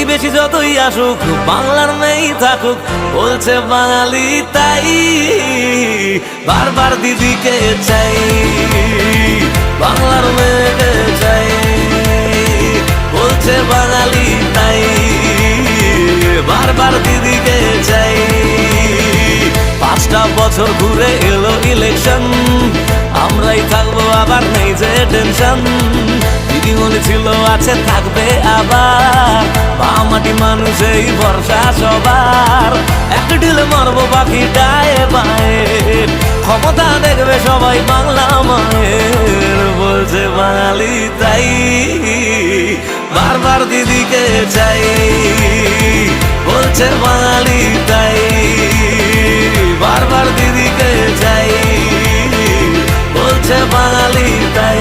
প্রতিবেশী যতই আসুক, বাংলার মেয়েই থাকুক, বলছে বাঙালি তাই। বারবার দিদিকে চাই, বাংলার মেয়েকে চাই, বলছে বাঙালি তাই। বারবার দিদিকে চাই। 5টা বছর ঘুরে এলো ইলেকশন, আমরাই থাকবো আবার নেই যে টেনশন। দিদি মনে ছিল আছে থাকবে আবার, মাটি মানুষেই ভরসা সবার। এক ঢিলে মারবো পাখি ডায়ে বায়ে, ক্ষমতা দেখবে সবাই বাংলা মায়ের, বলছে বাঙালি তাই। বারবার দিদিকে চাই, বলছে বাঙালি তাই। বারবার দিদিকে চাই, বলছে বাঙালি তাই।